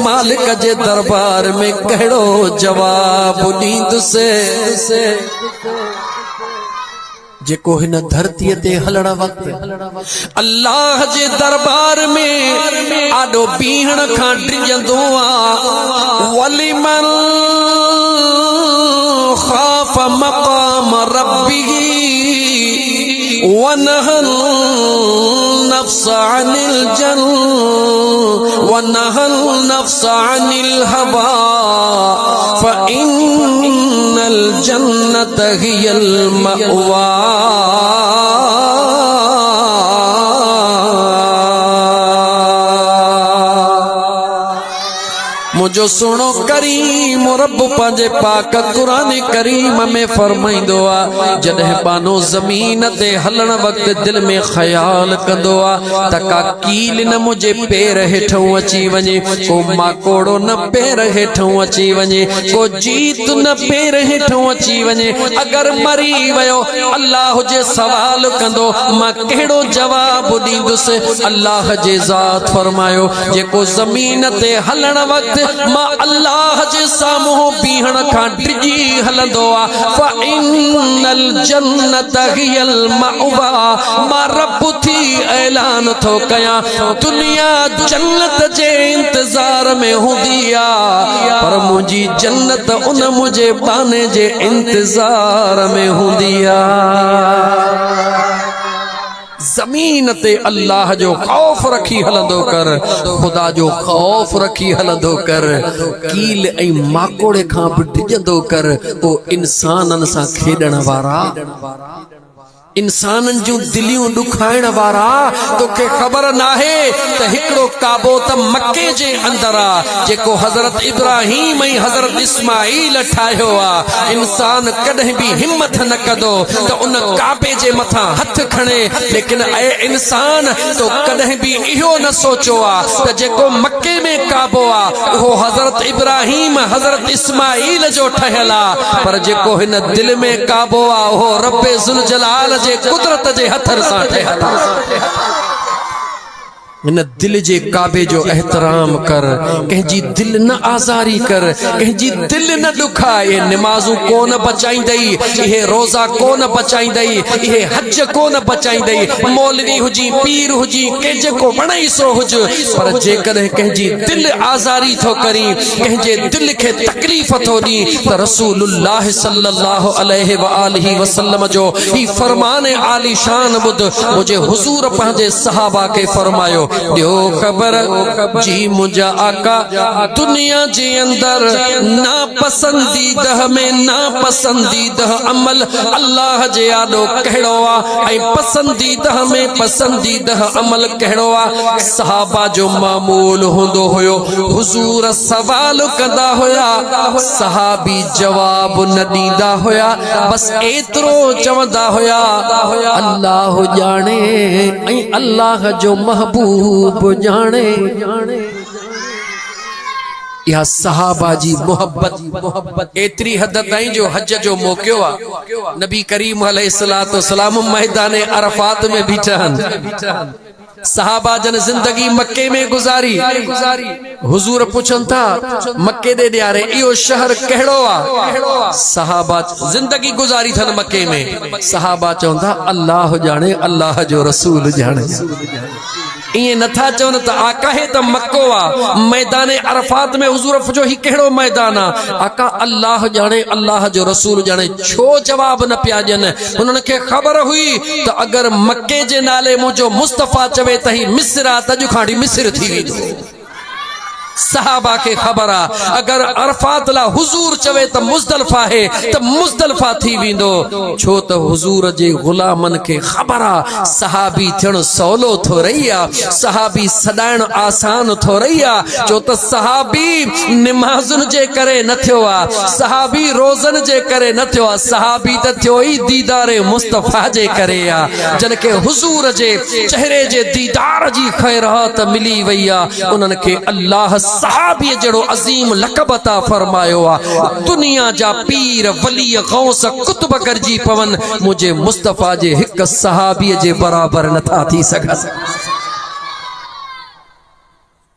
मालिक जे दरबार में कहिड़ो जवाब ॾींदुसि जेको हिन धरतीअ ते हलण वक़्तु अल्लाह जे दरबार में आॾो बीहण खां डिॼंदो आहे। वलिमन ख़ाफ़ मक़ाम रब्बिही वनहल नफ्स अनिल हवा फ़इन्नल जन्नत हियल मअवा। मुझो सुनो करीम रब पंहिंजे पाक कुरान करीम में फरमाईंदो आहे जॾहिं बानो ज़मीन ते हलण वक़्तु दिल में ख़्याल कंदो आहे त का कील न मुझे पेर हेठों अची वञे, को माकोड़ो न पेर हेठों अची वञे, को जीत न पेर हेठों अची वञे। अगर मरी वियो अल्लाह जे सवाल कंदो मां कहिड़ो जवाब ॾींदुसि। अल्लाह जे ज़ात फरमायो जेको ज़मीन ते हलण वक़्तु मां अल्लाह जे साम्हूं बीहण खां डिॼी हलंदो आहे फ़इन्नल जन्नत हियल मअवा। मां रब थी ऐलान थो कयां दुनिया जन्नत जे इंतज़ार में हूंदी आहे पर मुंहिंजी जन्नत उन मुंहिंजे बाने जे इंतज़ार में हूंदी आहे। ज़मीन ते अल्लाह जो खौफ रखी हलंदो कर, खुदा जो खौफ रखी हलंदो कर, कील ऐं माकोड़े खां बि डिॼंदो कर। ओ इंसाननि सां खेॾण वारा, इंसानन जूं दिलियूं दुखाइण वारा, तोखे ख़बर नाहे त हिकिड़ो काबो त मक्के जे अंदर आ जेको हज़रत इब्राहिम ऐं हज़रत इस्माइल ठाहियो आ। इंसान कॾहिं बि हिम्मत न कंदो त उन काबे जे मथां हथ खणे, लेकिन ऐ इंसान तो कॾहिं बि इहो न सोचियो आ त जेको मक्के में काबो आ उहो हज़रत इब्राहिम हज़रत इस्माइल जो ठहियल आ, पर जेको हिन दिल में काबो आ उहो रब्बे ज़ुल जलाल जे कुदरत जे हथर सां ठहियल आहे। इन दिल जे काबे जो एहतराम कर, कंहिंजी दिल न आज़ारी कर, कंहिंजी दिल न दुखाए। निमाज़ूं कोन बचाईंदई, इहे रोज़ा कोन बचाईंदई, इहे हज कोन बचाईंदई, मौलवी हुजी पीर हुजी के जेको वणई सो हुज, पर जेकॾहिं कंहिंजी दिल आज़ारी थो करी, कंहिंजे दिल खे तकलीफ़ थो ॾी त रसूलुल्लाह सल्लल्लाहु अलैहि वआलिहि वसल्लम जो ही फरमान आली शान ॿुध। मुंहिंजे हुज़ूर पंहिंजे सहाबा खे फरमायो ॾियो ख़बर जी मुंहिंजा आका दुनिया जे अंदर नापसंदीदा में नापसंदीदा अमल अल्लाह जे आॾो कहिड़ो आहे ऐं पसंदीदा में पसंदीदा अमल कहिड़ो आहे। सहाबा जो मामूल हूंदो हुयो, हुज़ूर सवाल कंदा हुया, सहाबी जवाब न ॾींदा हुया, बस एतिरो चवंदा हुया अल्लाह ॼाणे ऐं अल्लाह जो महबूब जाने। या सहाबा जी मोहब्बत एतरी हद ताईं जो हज जो मौक़ो आ नबी करीम अलैहिस्सलातु वस्सलाम मैदान अरफात में बीठा आहिनि। सहाबा जन जिंदगी मक्के में गुजारी। हुजूर पुछन था मक्के दे ॾियारे इहो शहर कहिड़ो आ? सहाबा जिंदगी गुजारी थन मक्के में। सहाबा चवंदा अल्लाह जाने, अल्लाह जो रसूल जाने। इए नथा चवन त आका है त मक्को आ, मैदान अरफात में हुजूर जो ही कहिड़ो मैदान आ? आका अल्लाह जाने, अल्लाह जो रसूल जाने। छो जवाब न पिया ॾियनि? उन्हनि खे ख़बर हुई त अगर मक्के जे नाले मुंहिंजो मुस्तफ़ा चवे त ही मिस्र आ, त अॼु खां वठी मिस्र थी वेंदो। सहाबा के खबर आ अगर अरफात ला हुजूर चवे त मुज़दलिफ़ा है त मुज़दलिफ़ा थी वेंदो। छो त हुजूर जे गुलामन के खबर आ सहाबी थियण सवलो थो रही आ, सहाबी सदाइण आसान थो रही आ। छो त सहाबी निमाज़ुन जे करे न थियो आ, सहाबी रोज़न जे करे न थियो आ, सहाबी त थियो ई दीदारे मुस्तफ़ा जे करे आ। जन के हुजूर जे चेहरे जे दीदार जी खैरात मिली वई आ, उन्हनि के अल्लाह सहाबी जड़ो अजीम लक़ब अता फरमायो आ। दुनिया जा पीर वली गौस कुतुब गरजी पवन मुझे मुस्तफ़ा जे हिक सहाबी जे बराबर नथा थी सघन।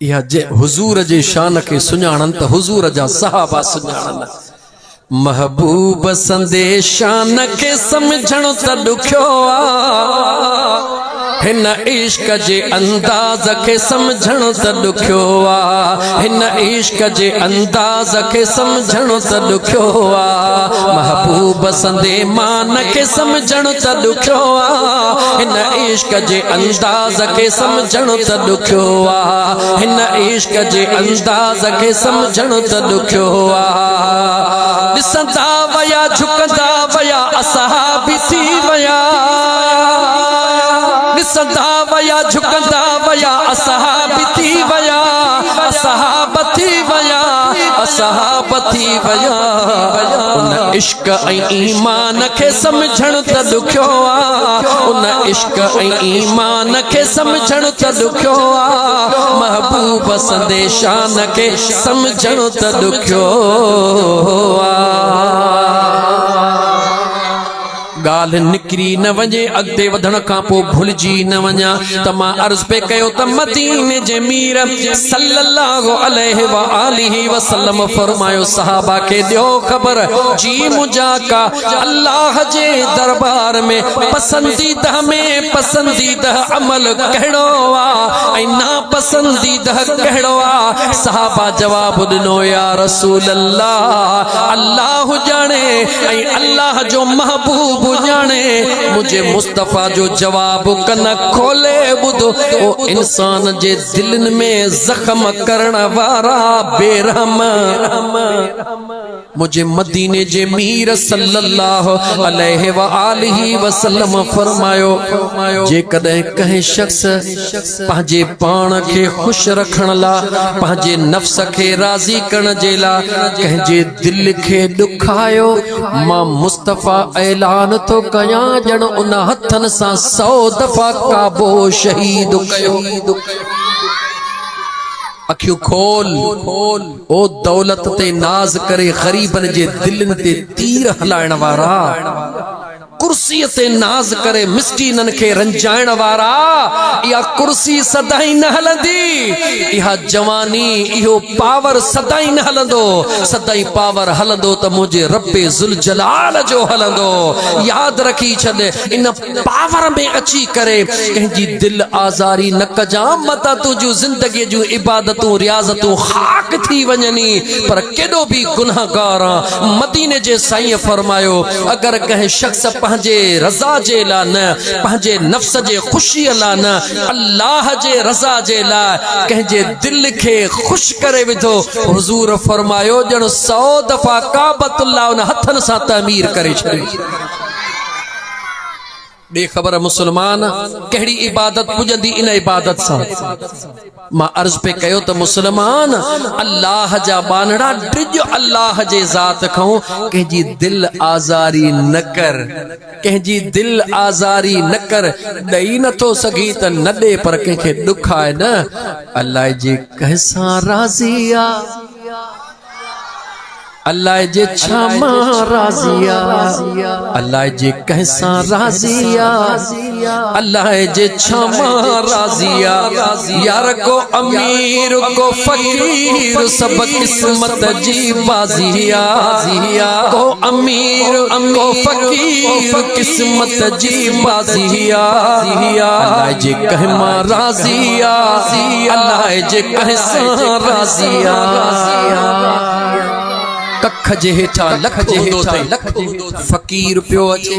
या जे हुजूर जे शान के सुञाणन त हुजूर जा सहाबा सुञाणन। महबूब संदे शान के समझण त ॾुखियो आ, हिन इश्क जे अंदाज़ के समझण त ॾुखियो आ, हिन इश्क जे अंदाज़ के समझण त ॾुखियो आ। महबूब संदे मान के समझण त ॾुखियो आ, हिन इश्क जे अंदाज़ के समझण त ॾुखियो आ, हिन इश्क जे अंदाज़ के समझण त ॾुखियो आ। ॾिसंदा वया झुकंदा वया असहाबी थी वया, ॾिसंदा वया झुकंदा वया असहाबी थी वया, असहाब थी वया, असहाब थी वया। उन इश्क ऐं ईमान खे समझण त ॾुखियो आ, उन इश्क ऐं ईमान खे समझण त ॾुखियो आ। महबूब संदे शान खे समझण त ॾुखियो आ। ॻाल्हि निकिरी न वञे अॻिते वधण खां पोइ भुलिजी न वञा त मां अर्ज़ पे कयो त मदीने जे मीर सल्लल्लाहु अलैहि व आलिहि वसल्लम फरमायो सहाबा खे ॾियो ख़बर जी मुंहिंजा का अल्लाह जे दरबार में पसंदीदा अमल कहिड़ो आहे ऐं नापसंदीदा कहिड़ो आहे। सहाबा जवाब ॾिनो या रसूल अल्लाह, अल्लाह ॼाणे ऐं अल्लाह जो महबूब जाने। मुझे मुस्तफा जो जवाब कन खोले ॿुधो, ओ इंसान जे दिलनि में जख्म करण वारा बेरहम। मुझे मदीने जे मीर सल्लल्लाहु अलैहि व आलिहि वसल्लम फरमायो जेकॾहिं कंहिं शख्स पंहिंजे पाण खे ख़ुशि रखण लाइ, पंहिंजे नफ्स खे राज़ी करण जे लाइ कंहिंजे दिल खे ॾुखायो, मां मुस्तफा ऐलान तो कयां ॼण उन हथन सां 100 दफ़ा काबो शहीद कयो। अखियूं खोल ओ दौलत ते नाज करे गरीबन जे दिलनि ते तीर हलाइण वारा, कुर्सी ते नाज करे मिस्कीनन खे रंजाइण वारा, इहा कुर्सी सदाई न हलंदी, इहा जवानी इहो पावर सदाई न हलंदो। सदाई पावर हलंदो त मुझे रब्बे ज़ुल जलाल जो हलंदो। याद रखी छॾ, इन पावर में अची करे कंहिंजी दिल आज़ारी न कजां, मता तुंहिंजूं ज़िंदगी जूं इबादतूं रियाज़तूं खाक थी वञनी, पर केॾो बि गुनाहगार आ। मदीने जे साईं फरमायो अगर कंहिं शख्स पंहिंजे रज़ा जे लाइ न, पंहिंजे नफ्स जे ख़ुशीअ लाइ न, अल्लाह जे रज़ा जे लाइ कंहिंजे दिल खे ख़ुशि करे विधो, हुज़ूर फरमायो ॼण 100 दफ़ा काबतुल्लाह उन हथनि सां तमीर करे छॾी। ॾे ख़बर मुसलमान कहिड़ी इबादत पुॼंदी इन इबादत सां। मां अर्ज़ पे कयो त मुसलमान अल्लाह जा बानड़ा ड्रिज अल्लाह जे ज़ात खां कंहिंजी दिल आज़ारी न कर, कंहिंजी दिल आज़ारी न कर। ॾेई नथो सघी त न ॾे, पर कंहिंखे ॾुख आहे न, अल्लाह जे कंहिंसां राज़ी आहे, अल्लाह जे छामा राज़ी आहे, अल्लाह जे कंहिंसां राज़ी आहे, अल्लाह जे छामा राज़ी आहे। यार को अमीर को फकीर सब किस्मत जी बाज़ी आहे, को अमीर को फकीर किस्मत जी बाज़ी आहे। अल्लाह जे कंहिंसां राज़ी आहे, अल्लाह जे कंहिंसां राज़ी आहे। कख जे हेठा लख हूंदो अथई, फकीर पियो अचे,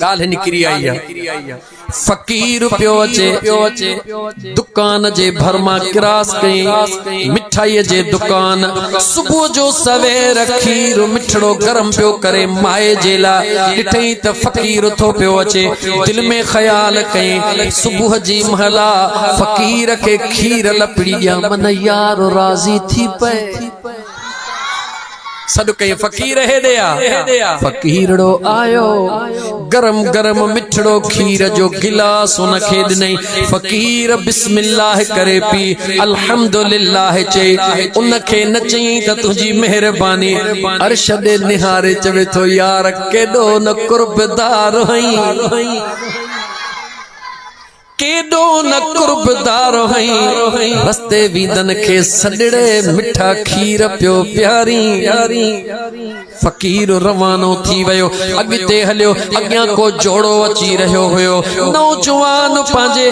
ॻाल्हि निकिरी आई आहे। फकीर पियो अचे, दुकान जे भरमा किरास कई, मिठाईअ जे दुकान, सुबुह जो सवेर खीर मिठड़ो गरम पियो करे माए जे लाइ। ॾिठई त फकीर थो पियो अचे, दिल में ख़्याल कई सुबुह जी महला फकीर खे खीर लपड़ी ॾियां, मन यार राज़ी थी पए। सॾु कई फ़क़ीर हेॾे आ, फ़क़ीरड़ो आयो, गरम गरम मिठड़ो खीर जो गिलास उनखे ॾिनई। फ़क़ीर बिस्मिल्लाह करे पी, अल्हम्दुलिल्लाह चई। उनखे न चई त तुंहिंजी महिरबानी, अर्श ॾे निहारे चवे थो यार केॾो न कुर्बदार हई, केडो न कुर्बदार हई रस्ते वीदन के सडड़े मिठा खीर पियो प्यारी फकीर रवानो थी वयो अगते हलियो अग्या को जोड़ो अची रहियो हुयो नौजवान पांजे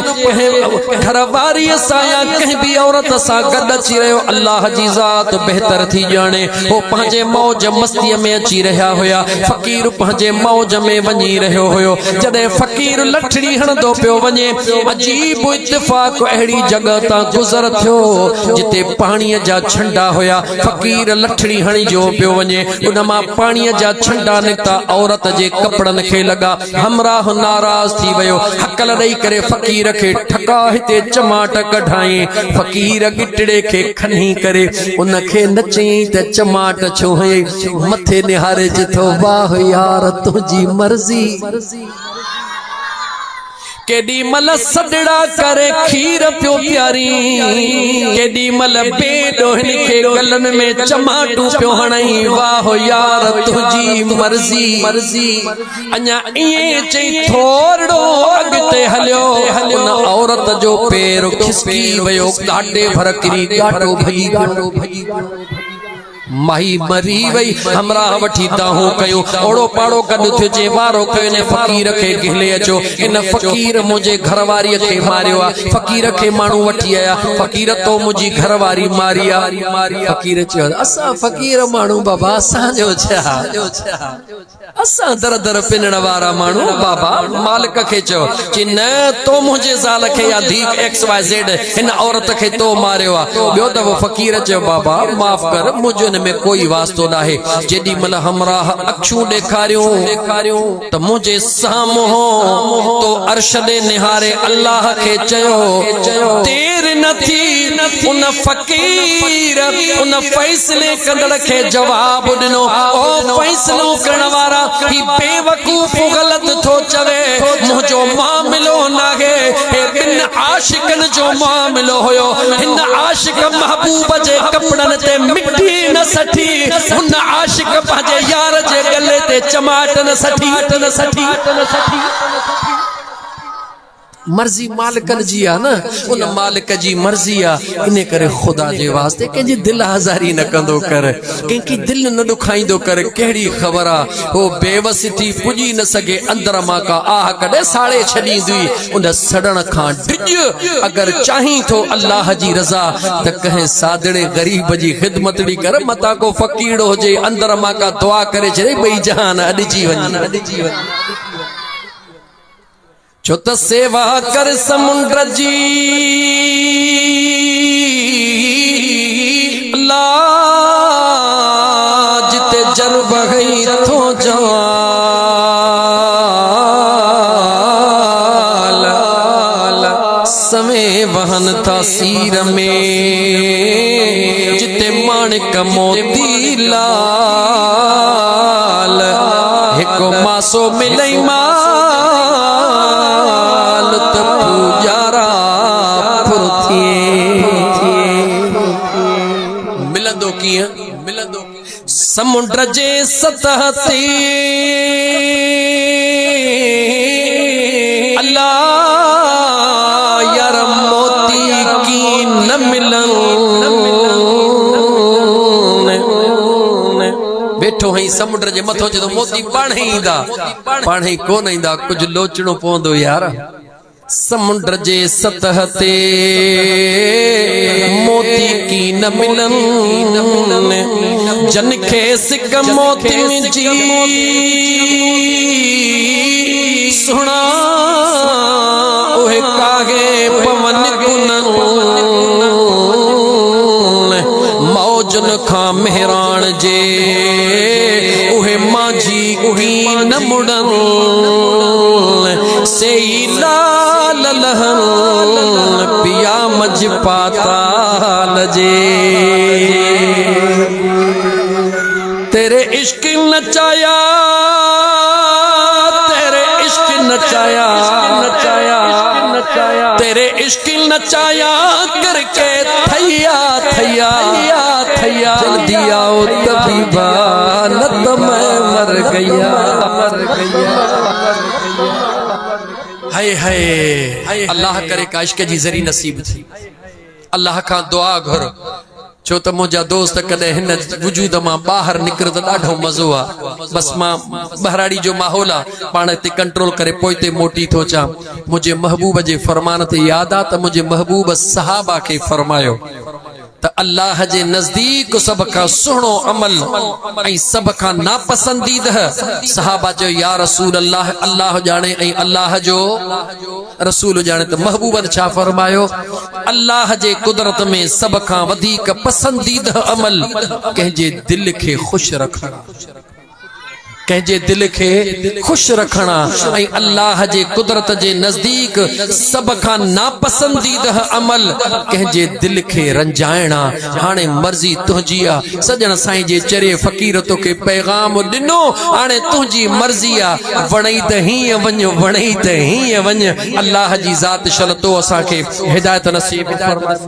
घर वारी सा या कहीं भी औरत सा गड अची रहियो अल्लाह जी जात बेहतर थी जाने वो पांजे मौज मस्ती में अची रहा होया फकीर पांजे मौज में वनी रहियो हुयो जदे फकीर लठड़ी हणदो पियो वने अजीब इत्तेफाक अहड़ी जगह ता गुजर थियो जिते पानी जा छंडा होया फकीर लठड़ी हणी जो पियो वने उनमा पानी जा छंडा निकता औरत जे कपड़न खे लगा हमराह नाराज थी वयो हकल ॾेई करे फकीर खे ठका हिते चमाट कढाई फकीर गिटड़े खे खनी करे उन खे नचई त चमाट छो है मथे निहारे जिथो वाह यार तुझी मर्जी केडी मल सडड़ा करे खीर पियो प्यारी केडी मल बेडोहन के गलन में चमाटू पियो हणई वाह यार तुझी मर्जी अञा इए चई थोड़ो अगते हलियो उन औरत जो पैर खिसकी वयो गाटे भर किरी गाटो भई माही मरी वई हमरा वठी दाहू कयो ओड़ो पाड़ो कद थियो जे वारो कयो ने फकीर खे गिले अचो इन फकीर मुझे घरवारी के मारियो फकीर के मानू वठी आया फकीर तो मुझी घरवारी मारिया फकीर चयो असा फकीर मानू बाबा असा जो छा असा दर दर पिनण वारा मानू बाबा मालिक के चयो कि न तो मुझे जाल के या धी XYZ इन औरत के तो मारियो बियो त वो फकीर चयो बाबा माफ कर मुझे में कोई वास्तो ना है जेडी मल हमराह अखियों देखारियो तो मुझे सामो तो अरशद निहारे अल्लाह के चयो देर न थी उन फकीर उन फैसले कंदड़ के जवाब दिनो ओ फैसलो करण वारा ही बेवकूफ गलत थो चवे मुझो मामलो नाहे हे बिन आशिकन जो मामलो होयो इन आशिक महबूब जे कपड़न ते मिट्टी न सठी उन आशिक पाजे यार जे गले ते चमाट न सठी मर्जी मालिकन जी आ न उन मालिक जी मर्जी आ इने करे खुदा जे वास्ते के जी दिल हजारी न कंदो कर के की दिल न दुखाइंदो कर केड़ी खबर आ वो बेवसी थी पुजी न सके अंदर मा का आह कदे साड़े छडी दी उन सड़न खां डिज अगर चाही तो अल्लाह जी रजा त कहे सादड़े गरीब जी खिदमतड़ी कर मता को फकीर हो जे अंदर मा का दुआ करे छे भई जहान अडजी वनी जो त सेवा कर समुंद्र जी अल्लाह जिते जर बगई थो जवाल समय वहन था सीर में जिते माणिक मोती लाल हिको मासो मिलई समुद्र जे सतह ते अल्लाह यार मोती की न मिलन बैठो हई समुद्र जे मथो जो मोती पाण ही कोन ईंदा कुछ लोचणो पवंदो यार समुद्र जे सतह ते मोती की न मिलन जन खे सिक मोती जी सुना ओहे कागे पवन गुनन मौजन खां मेहरान जे ओहे माझी की न मुड़न से पिया मज पाताल जे तेरे इश्क नचाया तेरे इश्क नचाया करके थैया जल्दी आओ तबीबा न तो मैं मर गया हाय हाय अल्लाह करे का इश्क जी ज़री नसीब थी। अल्लाह का दुआ घुर छो त मुझा दोस्त कदे हिन वजूद मां बाहर निकर त ॾाढो मज़ो आ। बस मां बहराड़ी जो माहौल आ पाण ते कंट्रोल करे पोइ ते मोटी थो चा। मुझे महबूब जे फरमान ते याद आ त मुझे महबूब सहाबा के फरमायो त अल्लाह जे नजदीक सब का सुनो अमल ऐं सब का नापसंदीदा सहाबा जो या रसूल अल्लाह अल्लाह जाने ऐं अल्लाह जो रसूल जाने त महबूबन छा फरमायो अल्लाह जे कुदरत में सब का वधीक पसंदीदा अमल कंहिंजे दिल के खुश रखना, कंहिंजे दिल के खुश रखना ऐं अल्लाह जे कुदरत जे नजदीक सब का नापसंदीदा अमल कंहिंजे दिल के रंजाइणा। हाणे मर्जी तुंहिंजी आ सजण साईं जे चरे फ़कीर तोखे पैगाम ॾिनो हाणे तुंहिंजी मर्जी आ वणई त हीअं वञ वणई त हीअं वञ। अल्लाह जी ज़ात शल तो असांखे हिदायत नसीब फरमाए।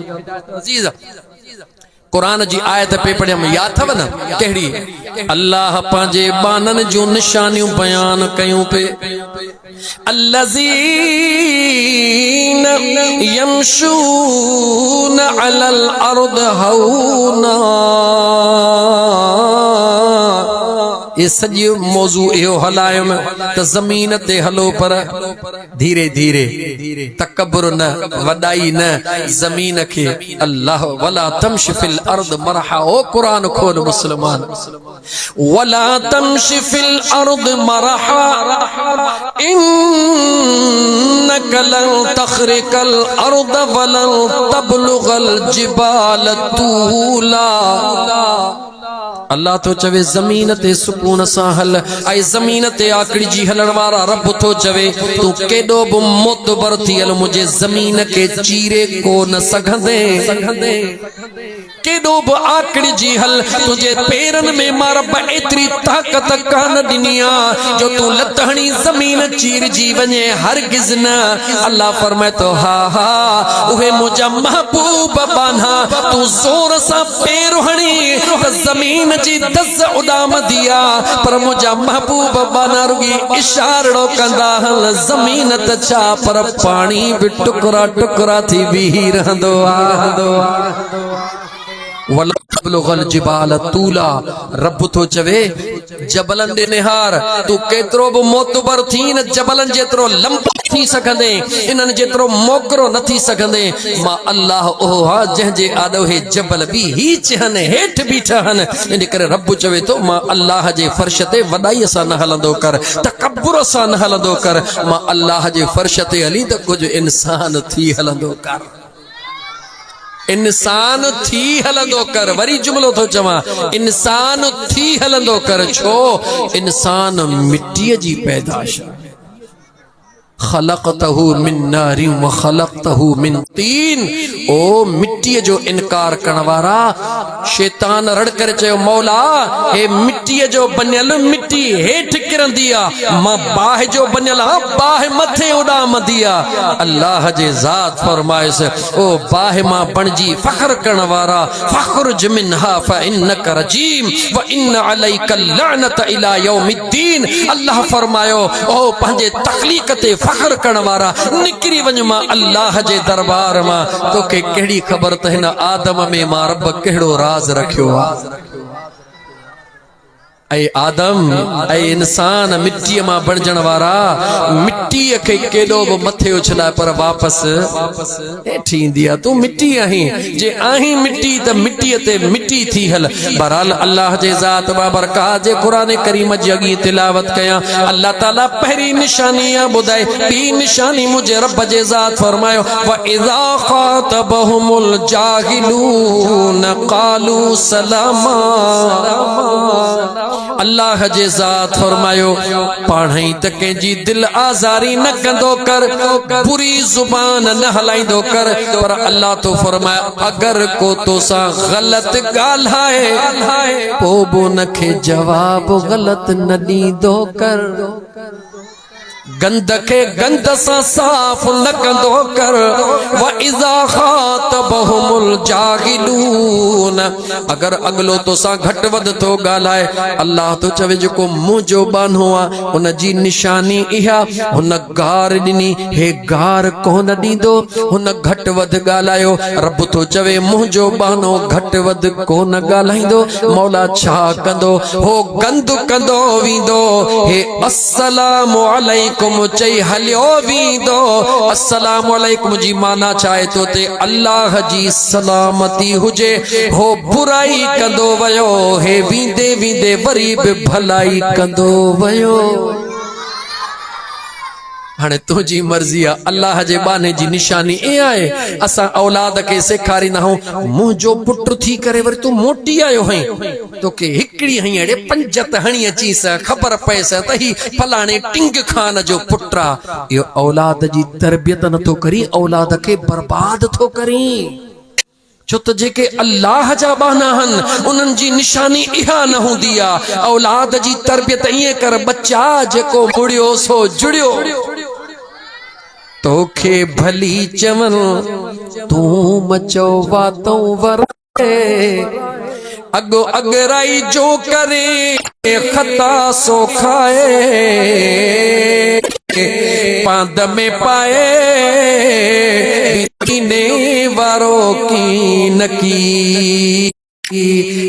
कुरान जी आयत पे पढ़ियम याद अथव न कहिड़ी अल्लाह पंहिंजे बानन जूं निशानियूं बयान कयूं पे अल्लज़ीन यमशून अलल अर्द हौना। ये सॼो मौजू इहो हलायो त ज़मीन ते हलो पर धीरे धीरे, तकब्बुर न वॾाई न, ज़मीन खे अल्लाह वला तमशी फिल अर्द मरहा। ओ कुरान खोल मुसलमान वला तमशी फिल अर्द मरहा इन्नक लन तखरिकल अर्द वलन तबलुगल जिबाल तूला। अल्लाह तो चवे जमीन ते सुकून सां हल ऐं जमीन ते आकड़ी जी हलण वारा रब तो चवे तू केॾो बि मोतबर थी हल मुझे जमीन के चीरे को न सघंदे। केॾो बि आकड़ी जी हल तुझे पेरन में मां रब एतरी ताकत कान ॾिनी आ जो तू लतहणी जमीन चीर जी वञे हरगिज़ न। अल्लाह फरमाए तो हा हा उहे मुझा महबूब बान्हा तू ज़ोर सां पेर हणी त जमीन जी दस उॾाम दिया पर मुझा महबूब बाना रुगी इशारो कंदा हल जमीन त छा पर पानी भी टुकड़ा टुकड़ा थी बीही रहंदो आ। वला तबलुगल जिबाल तूला रब तो चवे जबलन दे निहार तू केतरो बि मोतबर थी न जबलन जेतरो लंबो थी सघंदे इन्हनि जेतरो मोगरो न थी सघंदे। मां अल्लाह ओहो हा जंहिंजे आॾो हे जबल बि ही चहनि हेठि बीठा आहिनि। इन करे रब चवे थो मां अल्लाह जे फर्श ते वॾाईअ सां न हलंदो कर, तकब्बुर सां न हलंदो कर। मां अल्लाह जे फर्श ते हली त कुझु इंसान थी हलंदो कर, इंसान थी हलंदो कर। वरी जुमलो तो चवां इंसान थी हलंदो कर छो इंसान मिट्टीअ जी पैदाश खलक़तहु मिन नारि व खलक़तहु मिन तीन। ओ मिट्टी जो इनकार करण वारा शैतान रड़ करे चयो मौला हे मिट्टी जो बनियल मिट्टी हेठ किरंदी आ मां बाह जो बनियल आ बाह मथे उॾामंदी आ। अल्लाह जे ज़ात फरमाइस ओ बाह मां बणजी फख्र करण वारा फख्रुज मिनहा फइन्नक रजीम व इन अलैका लअनत इला यौमिद्दीन। अल्लाह फरमायो ओ पंहिंजे तखलीक ते फख्र करण वारा निकरी वञ मां अल्लाह जे दरबार मां। तोखे कहिड़ी ख़बर त हिन आदम में मां रब कहिड़ो राज रखियो आ। ऐ आदम ऐ इंसान मिट्टीअ मां बणजण वारा मिट्टीअ खे केॾो बि मथे उछलाए पर वापसि हेठि ईंदी आहे। तूं मिट्टी आहीं जे आहीं मिट्टी त मिट्टीअ ते मिट्टी थी हल। बहरहाल अल्लाह जे ज़ात बाबरकात जे क़ुरान करीम जी अॻी तिलावत कयां अल्लाह ताला पहिरीं निशानी ॿुधाए ॿी निशानी मुंहिंजे रब जे ज़ात फरमायो व इज़ा ख़ातबहुमुल जाहिलून क़ालू सलामा। अल्लाह जे ज़ात फरमायो पाणई त कंहिंजी दिल आज़ारी न कंदो कर, बुरी ज़ुबान न हलाईंदो कर। पर अल्लाह तो फरमायो अगर को तोसां ग़लत ॻाल्हाए पोइ बि उनखे जवाब ग़लत न ॾींदो कर। गंद के गंद सा साफ न कंदो कर व इज़ा खातबहुमुल जाहिलून। अगर अगलो तो सा घट वध तो गालाए अल्लाह तो चवे जो मुंहिंजो बानो आ उन जी निशानी इहा हुन गार ॾिनी हे गार कोन ॾींदो हुन घट वध गालायो। रब तो चवे मुंहिंजो बानो घट वध कोन गालाईंदो। मौला छा कंदो हो गंद कंदो वींदो। हे अस्सलामु अलैकुम चई हलियो वींदो। अस्सलामु अलैकुम जी माना चाहे तो ते अल्लाह जी सलामती हुजे। हो बुराई कंदो वयो हे वींदे वींदे वरी बि भलाई कंदो वयो। हाणे तुझी मर्जी आ। अल्लाह जे बाने जी निशानी ए आए असा औलाद के सेखारींदा हूं मुंहिंजो पुट थी करे वरी तू मोटी आयो है तोखे हिकड़ी हई अड़े पंजत हणी अची स खबर पए स त ही फलाणे टिंग खान जो पुट आ। यो औलाद जी तरबियत न तो करी औलाद के बर्बाद थो करी। छो त जेके अल्लाह जा बाना हन उन्हनि जी निशानी इहा न हूंदी आ। औलाद जी तरबियत ईअं कर बच्चा जेको मुड़ियो सो जुड़ियो। तोखे भली चवन तू मचो वातों वर अगो अगराई जो करे खता सो खाए पांद में पाए कीने वारो की नकी।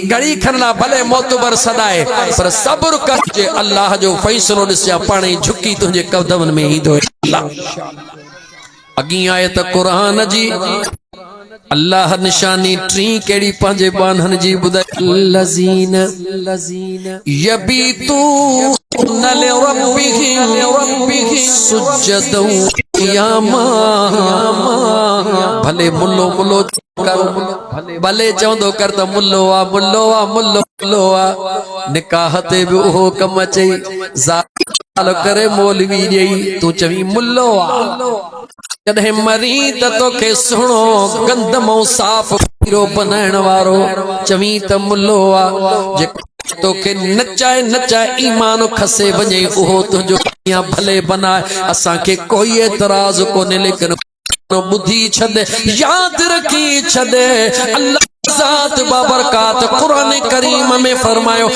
घड़ी खरना भले मोतबर सदाए पर सब्र कर जे अल्लाह जो फैसलो ॾिसिया पाणे झुकी तुझे कदमन में ईंदो। अगी आए त कुरान जी अल्लाह निशानी टी केड़ी पंजे बानहन जी बुधाई लजीन यबीतू नल रब्बिहिम सुजदौ क़ियामा। भले मुल्लो मुल्लो कर भले चवंदो कर त मुल्लो आ मुल्लो आ मुल्लो मुल्लो आ। निकाह ते भी ओहो कम चई ज़ाल करे मौलवी ॾेई तू चवी मुल्लो आ। कदे मरी त तोखे सुणो गंदमो साफ हीरो बनाइण वारो चवी त मुल्लो आ। जेको तोखे नचाए नचाए ईमान खसे वञे उहो तुंहिंजो या भले बनाए। असांखे कोई एतराज कोन्हे लेकिन बुद्धि छदे याद रखी छदे अल्लाह ज़ात बाबरकात कुरान करीम में फरमायो